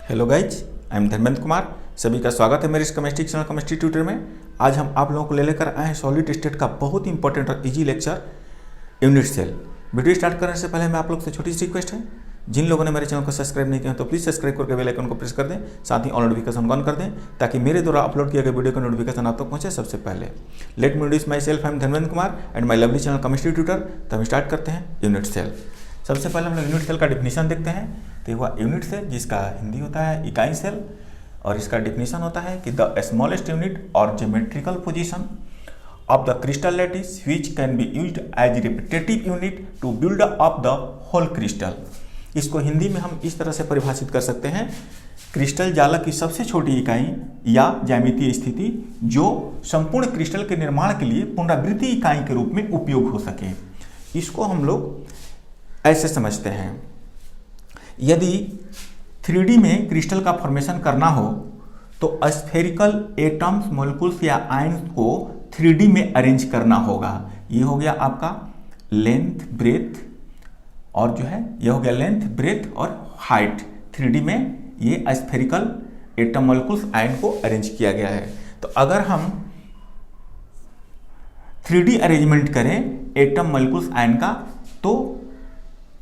Hello guys, I am Dharmendra Kumar. सभी का स्वागत है मेरे इस केमिस्ट्री चैनल केमिस्ट्री ट्यूटर में। आज हम आप लोगों को लेकर आए हैं सॉलिड स्टेट का बहुत ही इंपॉर्टेंट और easy lecture unit cell. Video start करने से पहले मैं आप लोग से छोटी सी रिक्वेस्ट है, जिन लोगों ने मेरे चैनल को सब्सक्राइब नहीं किया तो प्लीज़ सब्सक्राइब करके बेल आइकन को प्रेस कर दें, साथ ही ऑल नोटिफिकेशन ऑन कर दें ताकि मेरे द्वारा अपलोड किए गए वीडियो का नोटिफिकेशन आप तक पहुंचे सबसे पहले। Let me introduce my self, I am Dharmendra Kumar and my lovely channel chemistry tutor. तो हम स्टार्ट करते हैं यूनिट सेल। सबसे पहले हम लोग यूनिट सेल का डिफिनीशन देखते हैं। तो वह यूनिट सेल जिसका हिंदी होता है इकाई सेल, और इसका डिफिनीशन होता है कि द स्मॉलेस्ट यूनिट और geometrical position of the crystal lattice which can be used as repetitive unit to build up the whole crystal. इसको हिंदी में हम इस तरह से परिभाषित कर सकते हैं, क्रिस्टल जालक की सबसे छोटी इकाई या ज्यामितीय स्थिति जो संपूर्ण क्रिस्टल के निर्माण के लिए पुनरावृत्ति इकाई के रूप में उपयोग हो सके। इसको हम लोग ऐसे समझते हैं, यदि 3D में क्रिस्टल का फॉर्मेशन करना हो तो स्फेरिकल एटम्स, मॉलिक्यूल्स या आयंस को 3D में अरेंज करना होगा। ये हो गया आपका लेंथ, ब्रेथ और जो है ये हो गया लेंथ, ब्रेथ और हाइट। 3D में ये स्फेरिकल एटम, मॉलिक्यूल्स, आयन को अरेंज किया गया है। तो अगर हम 3D अरेंजमेंट करें एटम, मॉलिक्यूल्स, आयन का, तो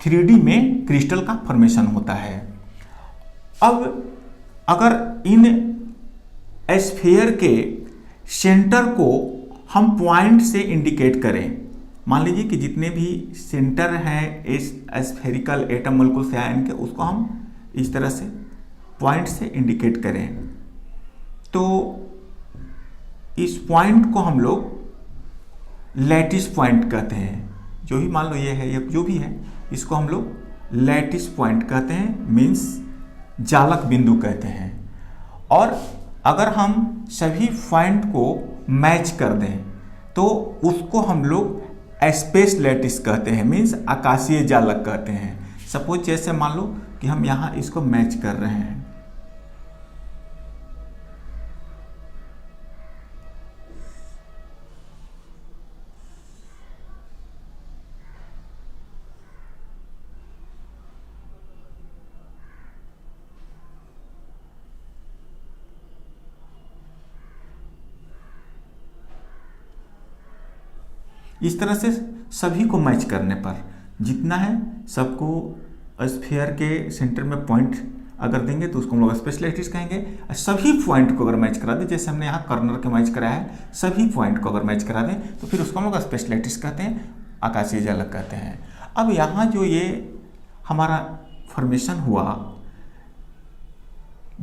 3D में क्रिस्टल का फॉर्मेशन होता है। अब अगर इन स्फीयर के सेंटर को हम पॉइंट से इंडिकेट करें, मान लीजिए कि जितने भी सेंटर हैं इस स्फेरिकल एटम, मॉलिक्यूल्स, आयन के, उसको हम इस तरह से पॉइंट से इंडिकेट करें, तो इस पॉइंट को हम लोग लैटिस पॉइंट कहते हैं। जो भी मान लो ये है, ये जो भी है, इसको हम लोग लैटिस पॉइंट कहते हैं, मीन्स जालक बिंदु कहते हैं। और अगर हम सभी पॉइंट को मैच कर दें तो उसको हम लोग स्पेस लैटिस कहते हैं, मीन्स आकाशीय जालक कहते हैं। सपोज जैसे मान लो कि हम यहाँ इसको मैच कर रहे हैं, इस तरह से सभी को मैच करने पर जितना है सबको स्फीयर के सेंटर में पॉइंट अगर देंगे तो उसको हम लोग स्पेस लैटिस कहेंगे। सभी पॉइंट को अगर मैच करा दें, जैसे हमने यहाँ कॉर्नर के मैच कराया है, सभी पॉइंट को अगर मैच करा दें तो फिर उसको हम लोग स्पेस लैटिस कहते हैं, आकाशीय जालक कहते हैं। अब यहाँ जो ये हमारा फॉर्मेशन हुआ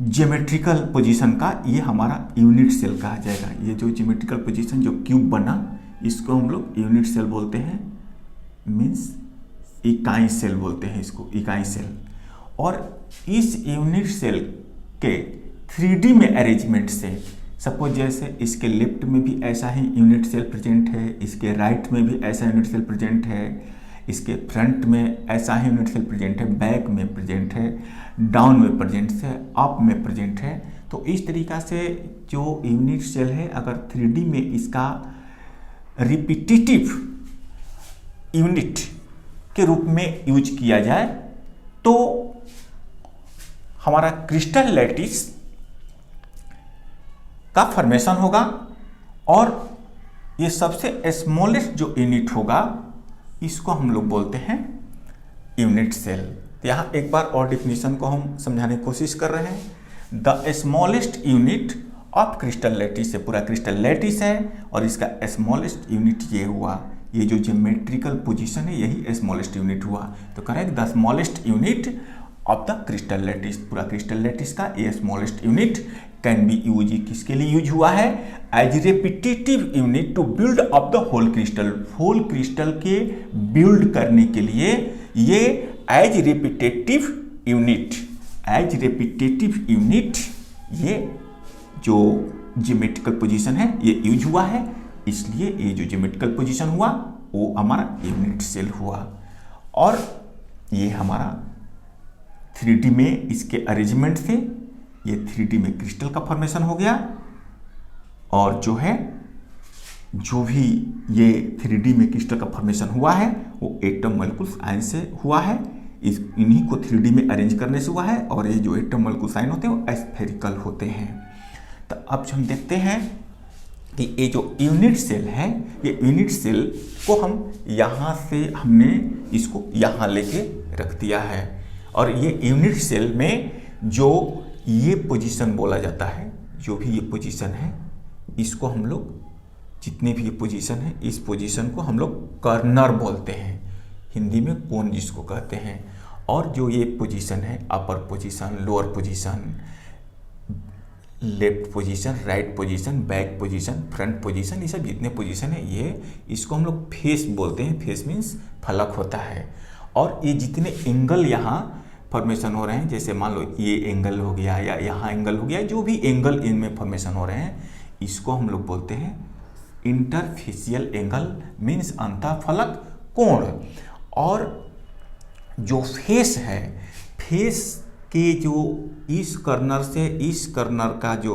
ज्योमेट्रिकल पोजीशन का, ये हमारा यूनिट सेल कहा जाएगा। ये जो ज्योमेट्रिकल पोजीशन जो क्यूब बना, इसको हम लोग यूनिट सेल बोलते हैं, मीन्स इकाई सेल बोलते हैं इसको, इकाई सेल। और इस यूनिट सेल के 3D में अरेंजमेंट से, सपोज जैसे इसके लेफ्ट में भी ऐसा ही यूनिट सेल प्रेजेंट है, इसके राइट में भी ऐसा यूनिट सेल प्रेजेंट है, इसके फ्रंट में ऐसा ही यूनिट सेल प्रेजेंट है, बैक में प्रेजेंट है, डाउन में प्रेजेंट है, अप में प्रेजेंट है। तो इस तरीक़ा से जो यूनिट सेल है, अगर 3D में इसका रिपीटेटिव यूनिट के रूप में यूज किया जाए तो हमारा क्रिस्टल लैटिस का फॉर्मेशन होगा। और ये सबसे स्मॉलेस्ट जो यूनिट होगा इसको हम लोग बोलते हैं यूनिट सेल। यहाँ एक बार और डिफिनीशन को हम समझाने की कोशिश कर रहे हैं। The smallest unit of crystal lattice से, पूरा क्रिस्टल लैटिस है और इसका स्मॉलेस्ट यूनिट ये हुआ, ये जो ज्योमेट्रिकल पोजीशन है यही स्मॉलेस्ट यूनिट हुआ। तो correct, the smallest unit of the crystal lattice, पूरा क्रिस्टल लैटिस का ये smallest unit can be use, किसके लिए यूज हुआ है, as repetitive unit to build up the whole crystal, whole crystal के बिल्ड करने के लिए ये as repetitive unit, as repetitive unit ये जो ज्योमेट्रिकल पोजीशन है ये यूज हुआ है। इसलिए ये जो ज्योमेट्रिकल पोजीशन हुआ वो हमारा यूनिट सेल हुआ। और ये हमारा 3D में इसके अरेंजमेंट से ये 3D में क्रिस्टल का फॉर्मेशन हो गया। और जो है जो भी ये 3D में क्रिस्टल का फॉर्मेशन हुआ है वो एटम, मॉलिक्यूल्स, आयन से हुआ है। इन्हीं को 3D में अरेंज करने से हुआ है, और ये जो एटम मॉलिक्यूल साइन होते हैं वो स्फेरिकल होते हैं। तो अब हम देखते हैं कि ये जो यूनिट सेल है, ये यूनिट सेल को हम यहाँ से हमने इसको यहाँ लेके रख दिया है, और ये यूनिट सेल में जो ये पोजीशन बोला जाता है, जो भी ये पोजीशन है, इसको हम लोग, जितने भी ये पोजीशन है, इस पोजीशन को हम लोग कर्नर बोलते हैं, हिंदी में कोन जिसको कहते हैं। और जो ये पोजीशन है, upper position, lower position, left position, right position, back position, front position, ये सब जितने पोजीशन है, ये इसको हम लोग फेस बोलते हैं। फेस मीन्स फलक होता है। और ये जितने एंगल यहाँ फॉर्मेशन हो रहे हैं, जैसे मान लो ये एंगल हो गया या यहाँ एंगल हो गया, जो भी एंगल इनमें फॉर्मेशन हो रहे हैं, इसको हम लोग बोलते हैं इंटरफेसियल एंगल, मीन्स अंतःफलक कोण। और जो फेस है, फेस के जो इस कर्नर से इस कर्नर का जो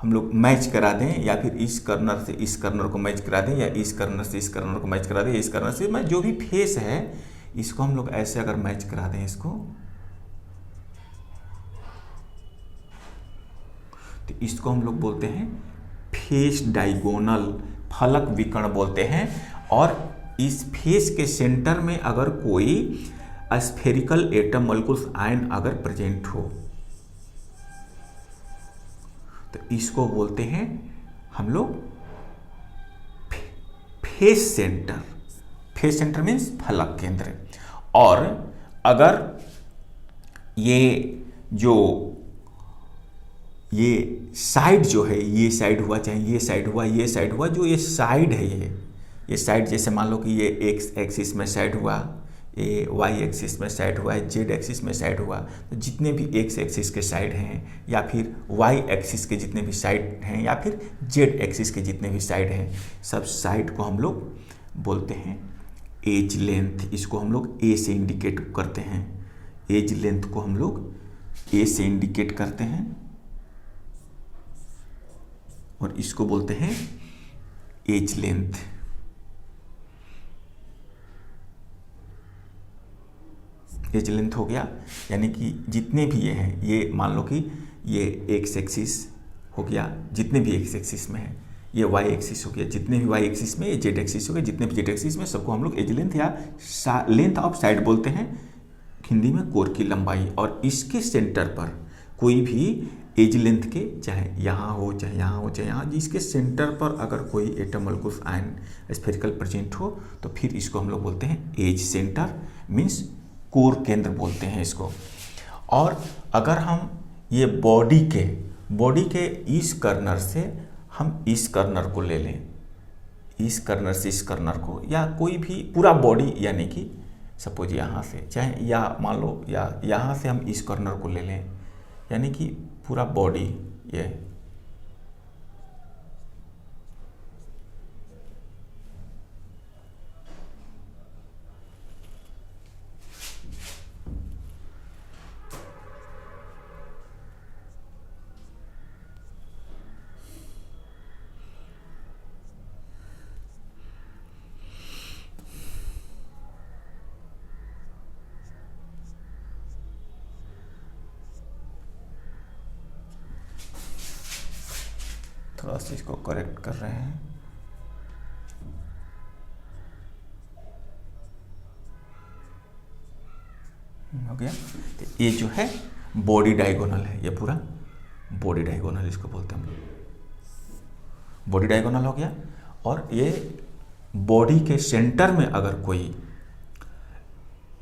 हम लोग मैच करा दें, या फिर इस कर्नर से इस कर्नर को मैच करा दें, या इस कर्नर से इस कर्नर को मैच करा दें, इस कर्नर से मैं जो भी फेस है, इसको हम लोग ऐसे अगर मैच करा दें इसको, तो इसको हम लोग बोलते हैं फेस डायगोनल, फलक विकर्ण बोलते हैं। और इस फेस के सेंटर में अगर कोई स्फेरिकल एटम मॉलिक्यूल्स आयन अगर प्रेजेंट हो, तो इसको बोलते हैं हम लोग face centre. Face centre means फलक केंद्र। और अगर ये साइड जो है, ये साइड हुआ, चाहे ये साइड हुआ, ये साइड हुआ, जो ये साइड है, ये साइड, जैसे मान लो कि ये एक्स एक्सिस में साइड हुआ, ये वाई एक्सिस में साइड हुआ है, जेड एक्सिस में साइड हुआ, तो जितने भी एक्स एक्सिस के साइड हैं, या फिर वाई एक्सिस के जितने भी साइड हैं, या फिर जेड एक्सिस के जितने भी साइड हैं, सब साइड को हम लोग बोलते हैं एज लेंथ। इसको हम लोग ए से इंडिकेट करते हैं। एज लेंथ को हम लोग ए से इंडिकेट करते हैं, और इसको बोलते हैं एज लेंथ। एज लेंथ हो गया, यानी कि जितने भी ये हैं, ये मान लो कि ये एक्स एक्सिस हो गया, जितने भी एक्स एक्सिस में है, ये वाई एक्सिस हो गया, जितने भी वाई एक्सिस में, ये जेड एक्सिस हो गया, जितने भी जेड एक्सिस में, सबको हम लोग एज लेंथ या लेंथ ऑफ साइड बोलते हैं, हिंदी में कोर की लंबाई। और इसके सेंटर पर कोई भी एज लेंथ के, चाहे यहाँ हो, चाहे यहाँ हो, चाहे यहाँ, जिसके सेंटर पर अगर कोई atom molecules ion spherical present हो, तो फिर इसको हम लोग बोलते हैं एज सेंटर, मीन्स कोर केंद्र बोलते हैं इसको। और अगर हम ये बॉडी के इस कर्नर से हम इस कर्नर को ले लें, इस कर्नर से इस कर्नर को, या कोई भी पूरा बॉडी, यानी कि सपोज यहाँ से, चाहे या मान लो या यहाँ से हम इस कर्नर को ले लें, यानी कि पूरा बॉडी ये थोड़ा सा इसको करेक्ट कर रहे हैं। हो गया। तो ये जो है बॉडी डायगोनल है, ये पूरा बॉडी डायगोनल इसको बोलते हैं हम लोग। बॉडी डायगोनल हो गया। और ये बॉडी के सेंटर में अगर कोई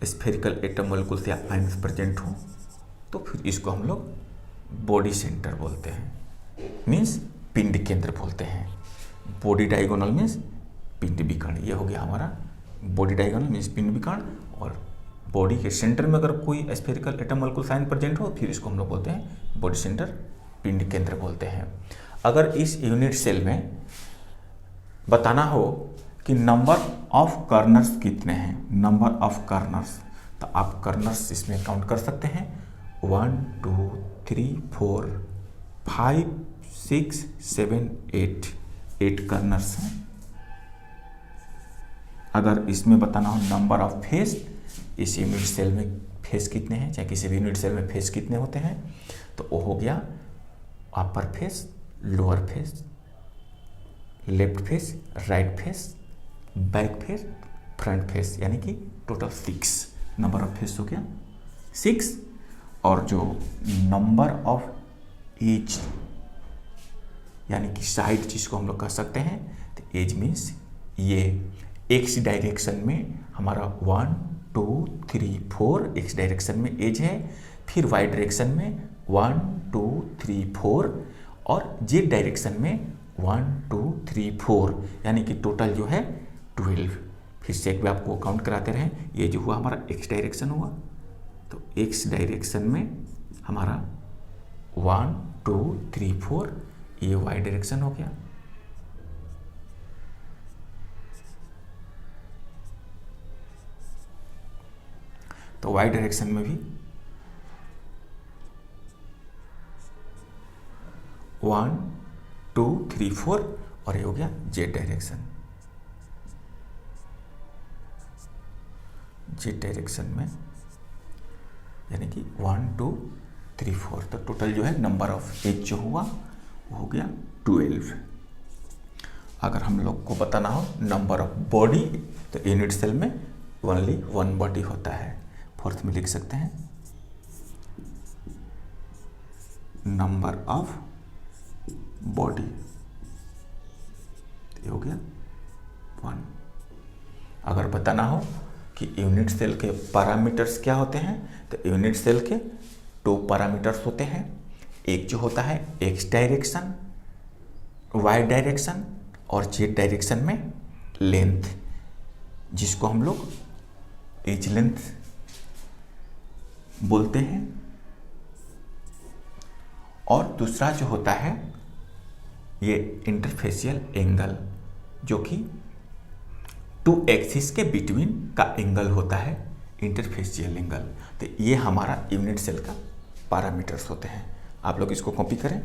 स्फेरिकल एटम मॉलिक्यूल्स या आयंस प्रेजेंट हो, तो फिर इसको हम लोग बॉडी सेंटर बोलते हैं, मीन्स पिंड केंद्र बोलते हैं। बॉडी डायगोनल मीन्स पिंड विकर्ण। ये हो गया हमारा बॉडी डायगोनल मीन्स पिंड विकर्ण। और बॉडी के सेंटर में अगर कोई spherical atom molecule ion present हो, फिर इसको हम लोग बोलते हैं बॉडी सेंटर, पिंड केंद्र बोलते हैं। अगर इस यूनिट सेल में बताना हो कि नंबर ऑफ कर्नर्स कितने हैं, नंबर ऑफ कर्नर्स, तो आप कर्नर्स इसमें काउंट कर सकते हैं। 1 2 3 4 5 6 7 8 कर्नर्स हैं। अगर इसमें बताना हो नंबर ऑफ फेस, इस यूनिट सेल में फेस कितने हैं, चाहे किसी भी यूनिट सेल में फेस कितने होते हैं, तो वो हो गया अपर face, lower face, left face, right face, back face, front face, यानी कि टोटल 6 नंबर ऑफ फेस हो गया 6। और जो नंबर ऑफ एज यानी कि साइड जिसको हम लोग कह सकते हैं, तो एज मीन्स ये एक्स डायरेक्शन में हमारा 1 2 3 4 एक्स डायरेक्शन में एज है, फिर वाई डायरेक्शन में 1 2 3 4 और जेड डायरेक्शन में 1 2 3 4, यानी कि टोटल जो है 12। फिर से एक बार आपको काउंट कराते रहें, ये जो हुआ हमारा एक्स डायरेक्शन हुआ, तो एक्स डायरेक्शन में हमारा 1 2 3 4, ये वाई डायरेक्शन हो गया, तो वाई डायरेक्शन में भी 1 2 3 4 और ये हो गया जेड डायरेक्शन। जेड डायरेक्शन में यानी कि 1 2 3 4, तो टोटल जो है नंबर ऑफ एज जो हुआ वो हो गया 12। अगर हम लोग को बताना हो नंबर ऑफ बॉडी, तो यूनिट सेल में ओनली 1 बॉडी होता है। फोर्थ में लिख सकते हैं नंबर ऑफ बॉडी, ये हो गया 1। अगर बताना हो कि यूनिट सेल के पैरामीटर्स क्या होते हैं, तो यूनिट सेल के 2 पैरामीटर्स होते हैं। एक जो होता है एक्स डायरेक्शन, वाई डायरेक्शन और जेड डायरेक्शन में लेंथ, जिसको हम लोग एज लेंथ बोलते हैं। और दूसरा जो होता है ये इंटरफेसियल एंगल, जो कि 2 एक्सिस के बिटवीन का एंगल होता है, इंटरफेसियल एंगल। तो ये हमारा यूनिट सेल का पैरामीटर्स होते हैं। आप लोग इसको कॉपी करें।